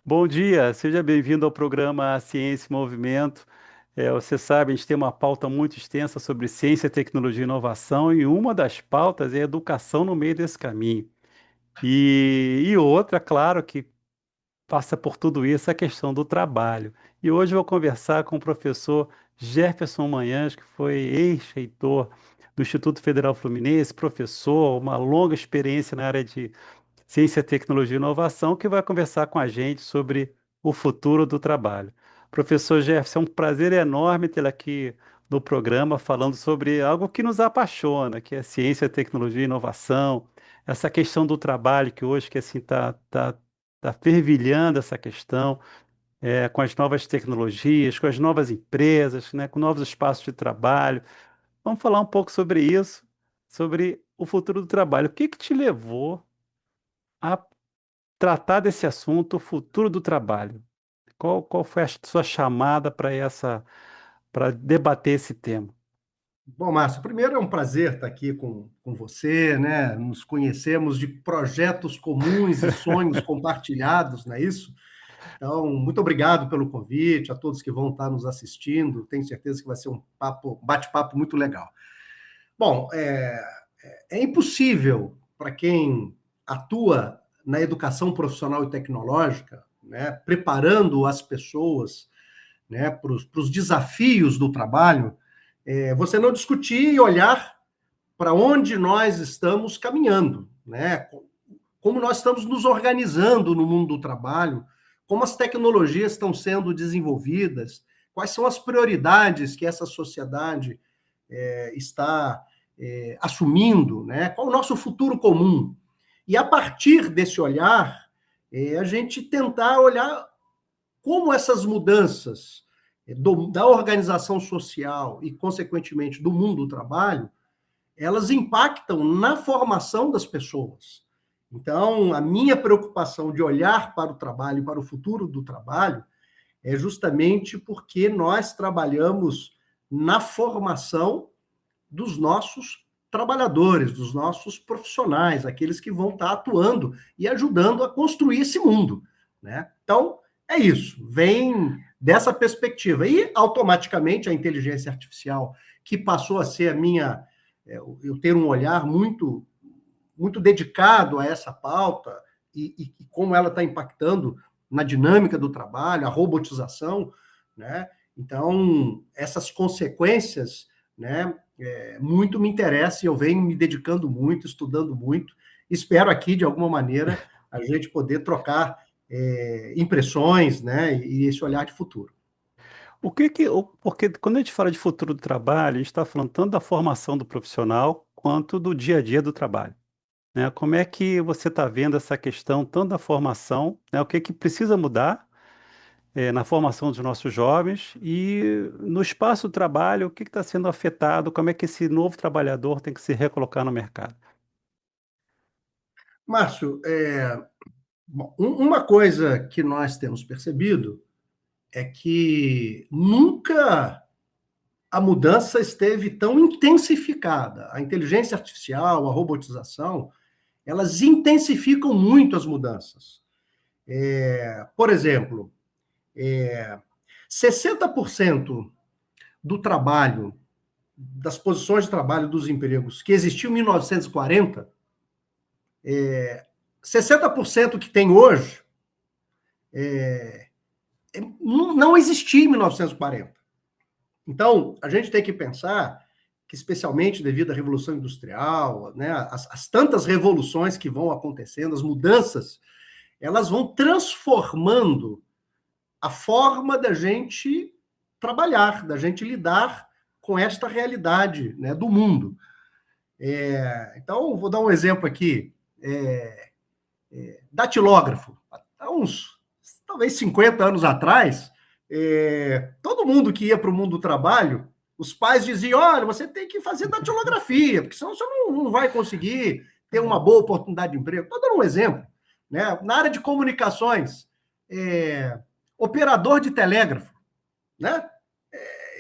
Bom dia, seja bem-vindo ao programa Ciência e Movimento. Você sabe, a gente tem uma pauta muito extensa sobre ciência, tecnologia e inovação, e uma das pautas é a educação no meio desse caminho. E outra, claro, que passa por tudo isso, a questão do trabalho. E hoje eu vou conversar com o professor Jefferson Manhãs, que foi ex-reitor do Instituto Federal Fluminense, professor, uma longa experiência na área de Ciência, Tecnologia e Inovação, que vai conversar com a gente sobre o futuro do trabalho. Professor Jefferson, é um prazer enorme tê-lo aqui no programa falando sobre algo que nos apaixona, que é ciência, tecnologia e inovação, essa questão do trabalho que hoje que assim tá fervilhando essa questão, com as novas tecnologias, com as novas empresas, né, com novos espaços de trabalho. Vamos falar um pouco sobre isso, sobre o futuro do trabalho. O que que te levou a tratar desse assunto, o futuro do trabalho? Qual foi a sua chamada para debater esse tema? Bom, Márcio, primeiro é um prazer estar aqui com você, né? Nos conhecemos de projetos comuns e sonhos compartilhados, não é isso? Então, muito obrigado pelo convite, a todos que vão estar nos assistindo. Tenho certeza que vai ser um bate-papo muito legal. Bom, é impossível para quem atua na educação profissional e tecnológica, né, preparando as pessoas, né, para os desafios do trabalho, você não discutir e olhar para onde nós estamos caminhando, né? Como nós estamos nos organizando no mundo do trabalho, como as tecnologias estão sendo desenvolvidas, quais são as prioridades que essa sociedade está assumindo, né? Qual o nosso futuro comum? E a partir desse olhar, a gente tentar olhar como essas mudanças da organização social e, consequentemente, do mundo do trabalho, elas impactam na formação das pessoas. Então, a minha preocupação de olhar para o trabalho e para o futuro do trabalho é justamente porque nós trabalhamos na formação dos nossos trabalhadores, dos nossos profissionais, aqueles que vão estar atuando e ajudando a construir esse mundo, né? Então, é isso, vem dessa perspectiva. E, automaticamente, a inteligência artificial, que passou a ser eu ter um olhar muito dedicado a essa pauta e como ela está impactando na dinâmica do trabalho, a robotização, né? Então, essas consequências, né, muito me interessa e eu venho me dedicando muito, estudando muito. Espero aqui, de alguma maneira, a gente poder trocar impressões, né, e esse olhar de futuro. Porque quando a gente fala de futuro do trabalho, a gente está falando tanto da formação do profissional quanto do dia a dia do trabalho, né? Como é que você está vendo essa questão tanto da formação, né? O que que precisa mudar, na formação dos nossos jovens e no espaço do trabalho, o que está sendo afetado, como é que esse novo trabalhador tem que se recolocar no mercado? Márcio, bom, uma coisa que nós temos percebido é que nunca a mudança esteve tão intensificada. A inteligência artificial, a robotização, elas intensificam muito as mudanças. Por exemplo, 60% do trabalho, das posições de trabalho dos empregos que existiam em 1940, 60% que tem hoje, não existia em 1940. Então, a gente tem que pensar que, especialmente devido à Revolução Industrial, né, as tantas revoluções que vão acontecendo, as mudanças, elas vão transformando a forma da gente trabalhar, da gente lidar com esta realidade, né, do mundo. Então, vou dar um exemplo aqui. Datilógrafo. Há uns, talvez 50 anos atrás, todo mundo que ia para o mundo do trabalho, os pais diziam: olha, você tem que fazer datilografia, porque senão você não vai conseguir ter uma boa oportunidade de emprego. Estou dando um exemplo. Né? Na área de comunicações, operador de telégrafo, né?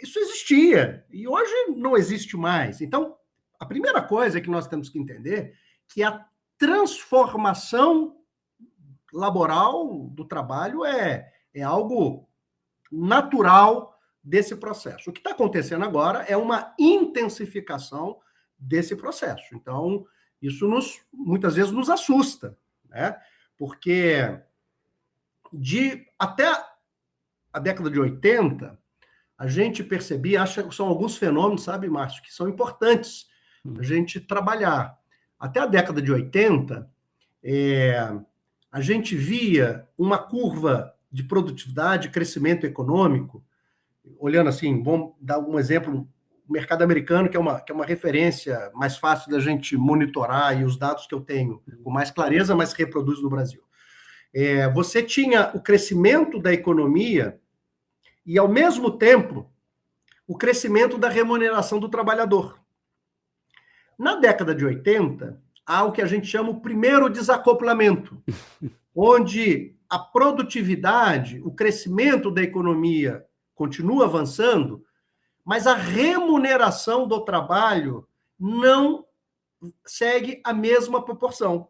Isso existia e hoje não existe mais. Então, a primeira coisa que nós temos que entender é que a transformação laboral do trabalho é algo natural desse processo. O que está acontecendo agora é uma intensificação desse processo. Então, isso muitas vezes nos assusta, né? Porque até a década de 80, a gente percebia, acho que são alguns fenômenos, sabe, Márcio, que são importantes a gente trabalhar. Até a década de 80, a gente via uma curva de produtividade, crescimento econômico, olhando assim, vamos dar um exemplo, o mercado americano, que é uma referência mais fácil da gente monitorar, e os dados que eu tenho com mais clareza, mas reproduz no Brasil. Você tinha o crescimento da economia e, ao mesmo tempo, o crescimento da remuneração do trabalhador. Na década de 80, há o que a gente chama o primeiro desacoplamento, onde a produtividade, o crescimento da economia continua avançando, mas a remuneração do trabalho não segue a mesma proporção,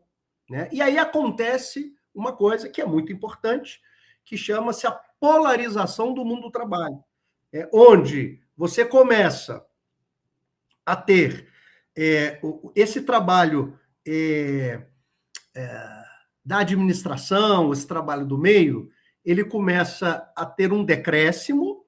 né? E aí acontece uma coisa que é muito importante, que chama-se a polarização do mundo do trabalho, onde você começa a ter esse trabalho da administração, esse trabalho do meio, ele começa a ter um decréscimo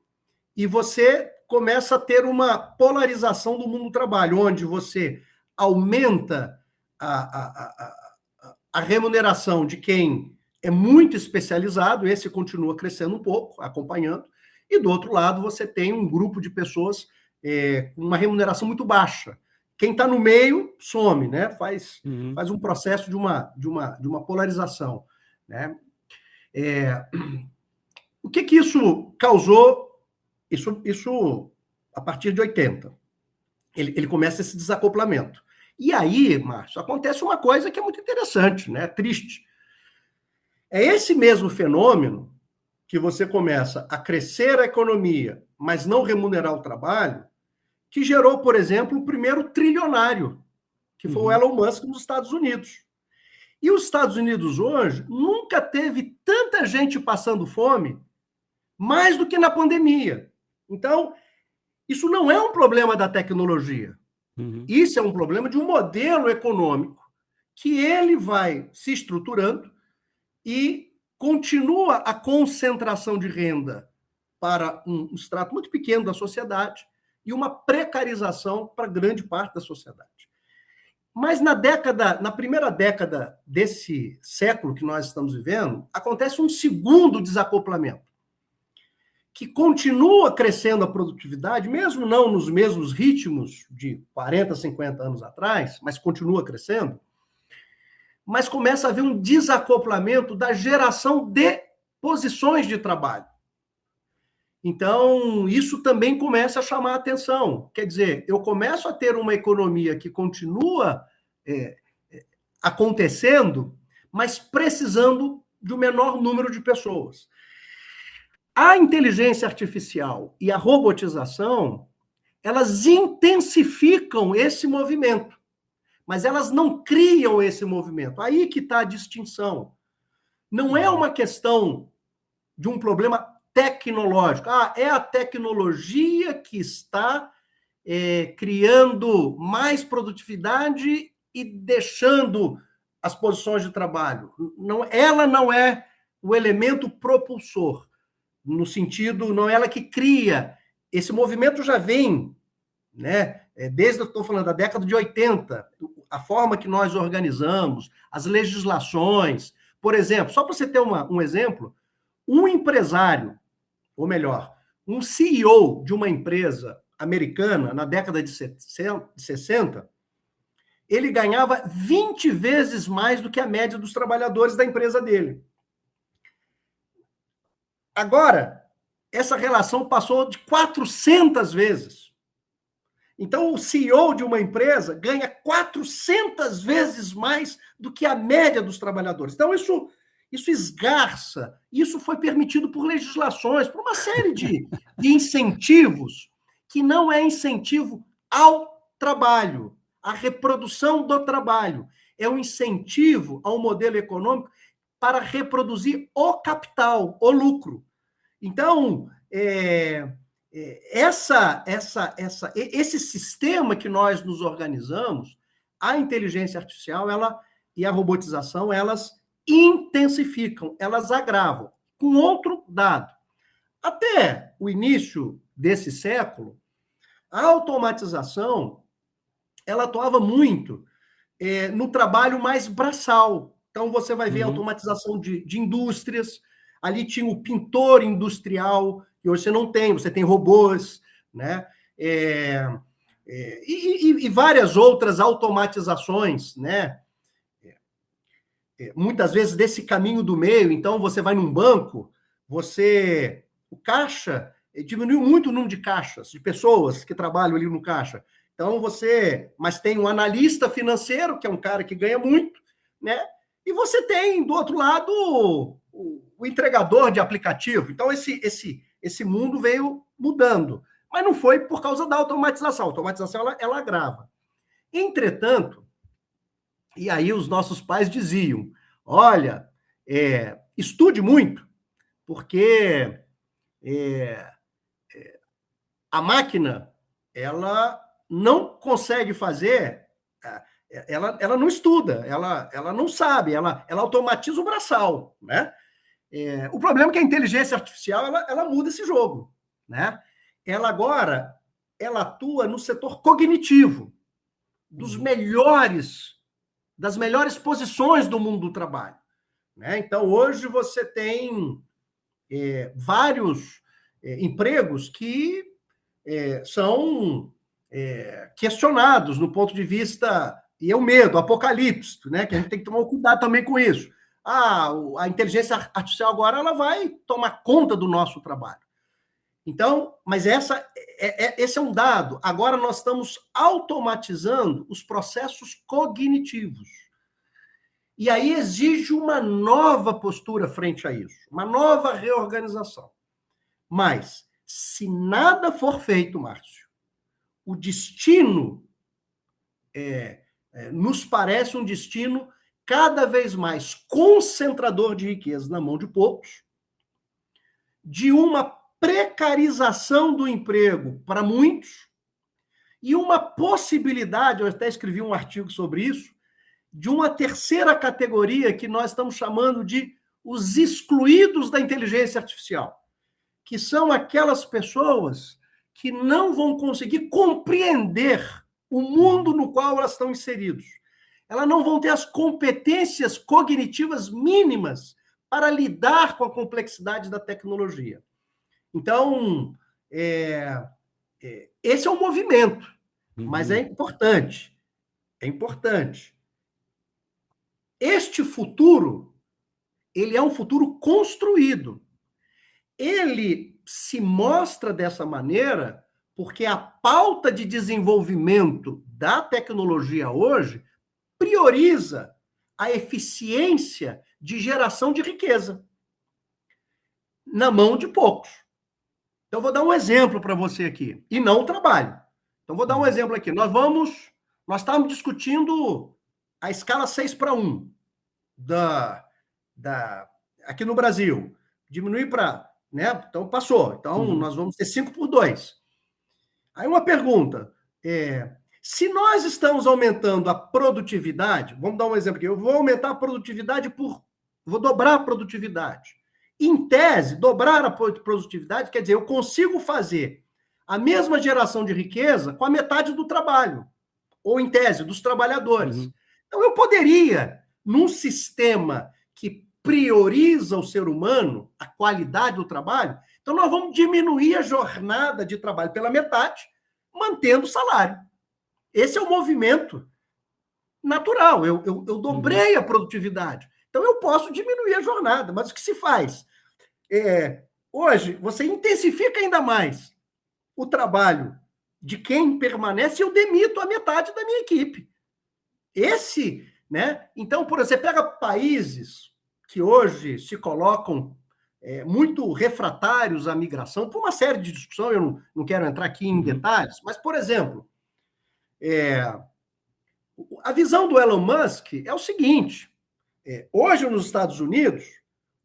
e você começa a ter uma polarização do mundo do trabalho, onde você aumenta a remuneração de quem é muito especializado, esse continua crescendo um pouco, acompanhando, e do outro lado você tem um grupo de pessoas com uma remuneração muito baixa. Quem está no meio some, né? Faz um processo de uma polarização, né? O que isso causou? Isso a partir de 80. Ele começa esse desacoplamento. E aí, Márcio, acontece uma coisa que é muito interessante, né? Triste. É esse mesmo fenômeno que você começa a crescer a economia, mas não remunerar o trabalho, que gerou, por exemplo, o primeiro trilionário, que foi o Elon Musk nos Estados Unidos. E os Estados Unidos hoje nunca teve tanta gente passando fome mais do que na pandemia. Então, isso não é um problema da tecnologia. Isso é um problema de um modelo econômico que ele vai se estruturando e continua a concentração de renda para um extrato muito pequeno da sociedade e uma precarização para grande parte da sociedade. Mas na primeira década desse século que nós estamos vivendo, acontece um segundo desacoplamento, que continua crescendo a produtividade, mesmo não nos mesmos ritmos de 40, 50 anos atrás, mas continua crescendo, mas começa a haver um desacoplamento da geração de posições de trabalho. Então, isso também começa a chamar a atenção. Quer dizer, eu começo a ter uma economia que continua acontecendo, mas precisando de um menor número de pessoas. A inteligência artificial e a robotização, elas intensificam esse movimento, mas elas não criam esse movimento. Aí que está a distinção. Não é uma questão de um problema tecnológico. É a tecnologia que está criando mais produtividade e deixando as posições de trabalho. Ela não é o elemento propulsor, no sentido, não é ela que cria. Esse movimento já vem, né? Desde, eu estou falando, da década de 80, a forma que nós organizamos, as legislações. Por exemplo, só para você ter um exemplo, um empresário, ou melhor, um CEO de uma empresa americana, na década de 60, ele ganhava 20 vezes mais do que a média dos trabalhadores da empresa dele. Agora, essa relação passou de 400 vezes. Então, o CEO de uma empresa ganha 400 vezes mais do que a média dos trabalhadores. Então, isso esgarça, isso foi permitido por legislações, por uma série de incentivos, que não é incentivo ao trabalho, à reprodução do trabalho. É um incentivo ao modelo econômico para reproduzir o capital, o lucro. Então, esse sistema que nós nos organizamos, a inteligência artificial e a robotização, elas intensificam, elas agravam. Com outro dado, até o início desse século, a automatização ela atuava muito no trabalho mais braçal. Então, você vai ver a automatização de indústrias, ali tinha o pintor industrial, que hoje você não tem, você tem robôs, né? E várias outras automatizações, né? Muitas vezes desse caminho do meio, então você vai num banco, o caixa, diminuiu muito o número de caixas, de pessoas que trabalham ali no caixa. Então mas tem um analista financeiro, que é um cara que ganha muito, né? E você tem, do outro lado, o entregador de aplicativo. Então, esse mundo veio mudando. Mas não foi por causa da automatização. A automatização, ela agrava. Entretanto, e aí os nossos pais diziam, olha, estude muito, porque a máquina, ela não consegue fazer, ela não estuda, ela não sabe, ela automatiza o braçal, né? O problema é que a inteligência artificial ela muda esse jogo, né? Ela agora ela atua no setor cognitivo das melhores posições do mundo do trabalho, né? Então hoje você tem vários empregos que são questionados no ponto de vista, e é o medo, o apocalipse, né? Que a gente tem que tomar cuidado também com isso. A inteligência artificial agora ela vai tomar conta do nosso trabalho. Então, mas esse é um dado. Agora nós estamos automatizando os processos cognitivos. E aí exige uma nova postura frente a isso, uma nova reorganização. Mas, se nada for feito, Márcio, o destino nos parece um destino cada vez mais concentrador de riqueza na mão de poucos, de uma precarização do emprego para muitos, e uma possibilidade, eu até escrevi um artigo sobre isso, de uma terceira categoria que nós estamos chamando de os excluídos da inteligência artificial, que são aquelas pessoas que não vão conseguir compreender o mundo no qual elas estão inseridas. Elas não vão ter as competências cognitivas mínimas para lidar com a complexidade da tecnologia. Então, esse é um movimento, mas é importante. É importante. Este futuro, ele é um futuro construído. Ele se mostra dessa maneira porque a pauta de desenvolvimento da tecnologia hoje prioriza a eficiência de geração de riqueza na mão de poucos. Então, vou dar um exemplo para você aqui, e não o trabalho. Então, vou dar um exemplo aqui. Nós estávamos discutindo a escala 6:1 aqui no Brasil. Diminuir para... Né? Então, passou. Então, nós vamos ter 5:2. Aí, uma pergunta. Se nós estamos aumentando a produtividade, vamos dar um exemplo aqui. Eu vou aumentar a produtividade vou dobrar a produtividade. Em tese, dobrar a produtividade quer dizer, eu consigo fazer a mesma geração de riqueza com a metade do trabalho, ou em tese, dos trabalhadores. Então, eu poderia, num sistema que prioriza o ser humano, a qualidade do trabalho, então nós vamos diminuir a jornada de trabalho pela metade, mantendo o salário. Esse é o movimento natural. Eu dobrei a produtividade. Então, eu posso diminuir a jornada, mas o que se faz? Hoje, você intensifica ainda mais o trabalho de quem permanece e eu demito a metade da minha equipe. Né? Então, por exemplo, você pega países que hoje se colocam muito refratários à migração, por uma série de discussões, eu não quero entrar aqui em detalhes, mas, por exemplo, a visão do Elon Musk é o seguinte, Hoje, nos Estados Unidos,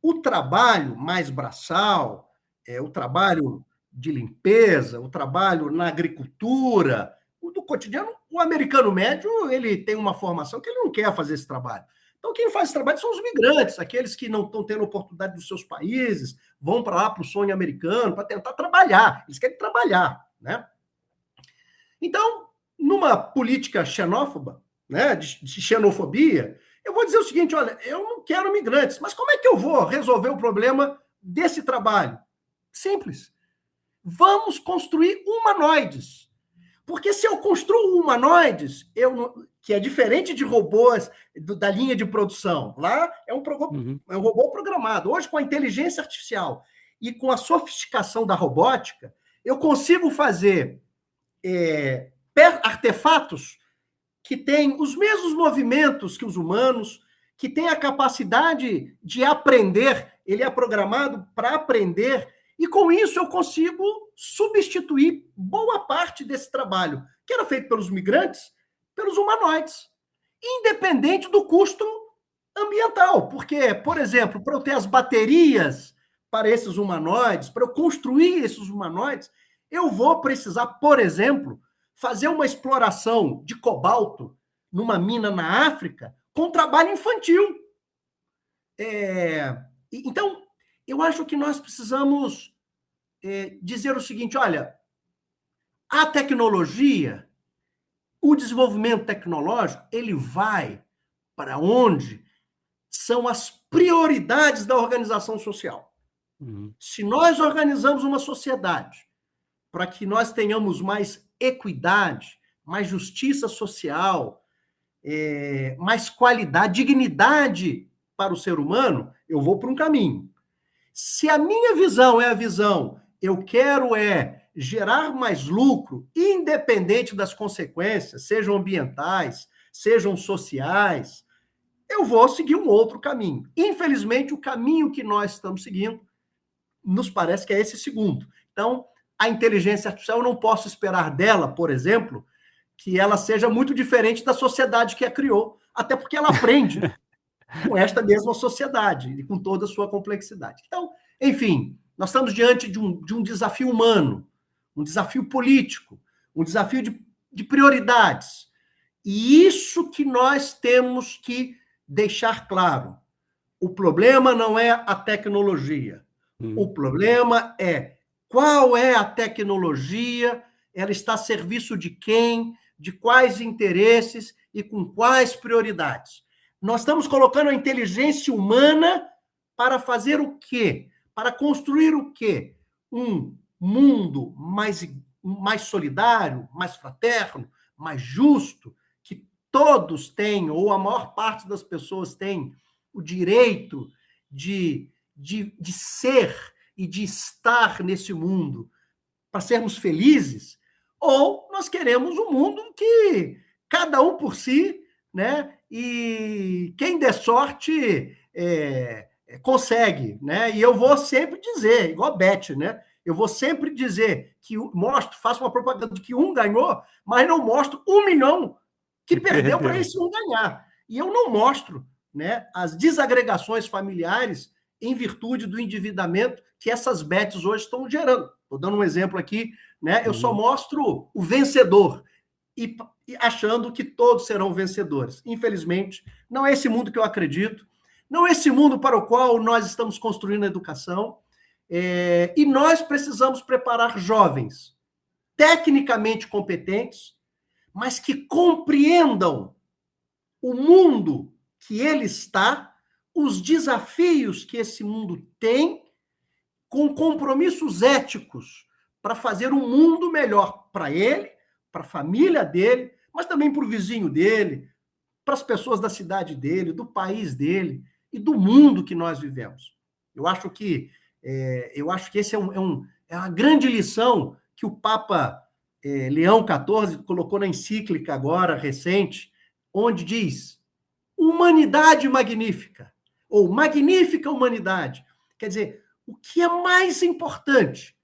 o trabalho mais braçal, o trabalho de limpeza, o trabalho na agricultura, o do cotidiano, o americano médio, ele tem uma formação que ele não quer fazer esse trabalho. Então, quem faz esse trabalho são os migrantes, aqueles que não estão tendo oportunidade dos seus países, vão para lá para o sonho americano, para tentar trabalhar. Eles querem trabalhar, né? Então, numa política xenófoba, né, de xenofobia, eu vou dizer o seguinte: olha, eu não quero migrantes, mas como é que eu vou resolver o problema desse trabalho? Simples. Vamos construir humanoides. Porque se eu construo humanoides, que é diferente de robôs da linha de produção, lá Uhum. é um robô programado. Hoje, com a inteligência artificial e com a sofisticação da robótica, eu consigo fazer artefatos que têm os mesmos movimentos que os humanos, que têm a capacidade de aprender, ele é programado para aprender, e com isso eu consigo substituir boa parte desse trabalho, que era feito pelos migrantes, pelos humanoides, independente do custo ambiental. Porque, por exemplo, para eu ter as baterias para esses humanoides, para eu construir esses humanoides, eu vou precisar, por exemplo, fazer uma exploração de cobalto numa mina na África com trabalho infantil. Então, eu acho que nós precisamos dizer o seguinte: olha, a tecnologia, o desenvolvimento tecnológico, ele vai para onde são as prioridades da organização social. Uhum. Se nós organizamos uma sociedade para que nós tenhamos mais equidade, mais justiça social, mais qualidade, dignidade para o ser humano, eu vou para um caminho. Se a minha visão é a visão, eu quero gerar mais lucro, independente das consequências, sejam ambientais, sejam sociais, eu vou seguir um outro caminho. Infelizmente, o caminho que nós estamos seguindo nos parece que é esse segundo. Então, a inteligência artificial, eu não posso esperar dela, por exemplo, que ela seja muito diferente da sociedade que a criou, até porque ela aprende com esta mesma sociedade e com toda a sua complexidade. Então, enfim, nós estamos diante de um desafio humano, um desafio político, um desafio de prioridades. E isso que nós temos que deixar claro. O problema não é a tecnologia. Uhum. O problema é qual é a tecnologia, ela está a serviço de quem, de quais interesses e com quais prioridades. Nós estamos colocando a inteligência humana para fazer o quê? Para construir o quê? Um mundo mais solidário, mais fraterno, mais justo, que todos têm, ou a maior parte das pessoas tem, o direito de ser e de estar nesse mundo para sermos felizes, ou nós queremos um mundo que cada um por si, né? E quem der sorte consegue, né? E eu vou sempre dizer, igual a Beth, né? Eu vou sempre dizer que faço uma propaganda de que um ganhou, mas não mostro 1 milhão que Que perdeu para perdeu. esse um ganhar. E eu não mostro, né, as desagregações familiares em virtude do endividamento que essas bets hoje estão gerando. Estou dando um exemplo aqui, né? Eu só Uhum. mostro o vencedor e achando que todos serão vencedores. Infelizmente, não é esse mundo que eu acredito, não é esse mundo para o qual nós estamos construindo a educação. E nós precisamos preparar jovens tecnicamente competentes, mas que compreendam o mundo que ele está, os desafios que esse mundo tem, com compromissos éticos para fazer um mundo melhor para ele, para a família dele, mas também para o vizinho dele, para as pessoas da cidade dele, do país dele e do mundo que nós vivemos. Eu acho que esse é uma grande lição que o Papa Leão XIV colocou na encíclica agora recente, onde diz: humanidade magnífica, ou magnífica humanidade. Quer dizer, o que é mais importante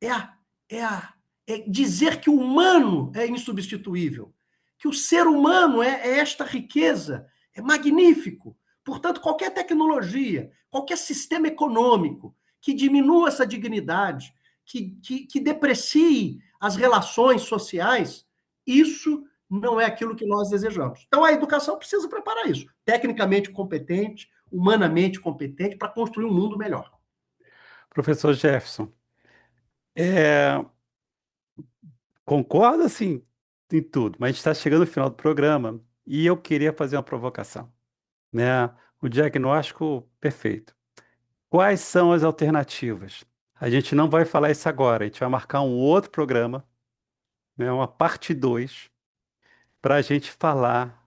é, a, é dizer que o humano é insubstituível, que o ser humano é esta riqueza, é magnífico, Portanto, qualquer tecnologia, qualquer sistema econômico que diminua essa dignidade, que deprecie as relações sociais, isso não é aquilo que nós desejamos. Então, a educação precisa preparar isso. Tecnicamente competente, humanamente competente, para construir um mundo melhor. Professor Jefferson, é, concordo assim em tudo, mas a gente está chegando no final do programa e eu queria fazer uma provocação, né? O diagnóstico perfeito. Quais são as alternativas? A gente não vai falar isso agora, a gente vai marcar um outro programa, né, uma parte 2, para a gente falar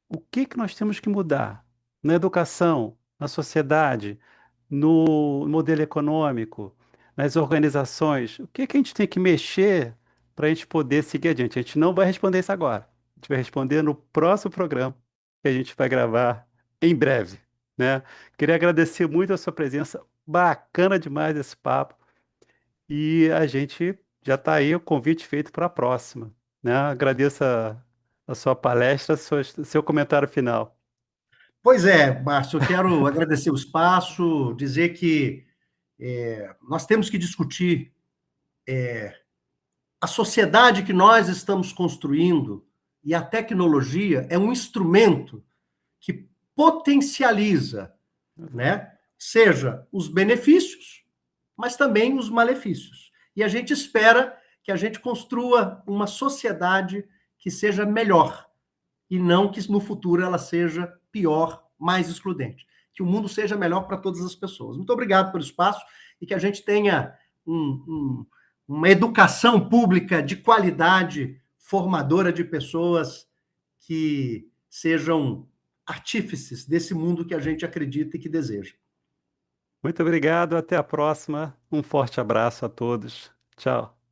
o que que nós temos que mudar na educação, na sociedade, no modelo econômico, nas organizações. O que que a gente tem que mexer para a gente poder seguir adiante? A gente não vai responder isso agora. A gente vai responder no próximo programa que a gente vai gravar em breve, né? Queria agradecer muito a sua presença. Bacana demais esse papo. E a gente já está aí o convite feito para a próxima, né? Agradeço a sua palestra, seu comentário final. Pois é, Márcio, eu quero agradecer o espaço, dizer que nós temos que discutir a sociedade que nós estamos construindo e a tecnologia é um instrumento que potencializa, né? Seja os benefícios, mas também os malefícios. E a gente espera que a gente construa uma sociedade que seja melhor e não que no futuro ela seja pior, mais excludente. Que o mundo seja melhor para todas as pessoas. Muito obrigado pelo espaço e que a gente tenha uma educação pública de qualidade, formadora de pessoas que sejam artífices desse mundo que a gente acredita e que deseja. Muito obrigado, até a próxima. Um forte abraço a todos. Tchau.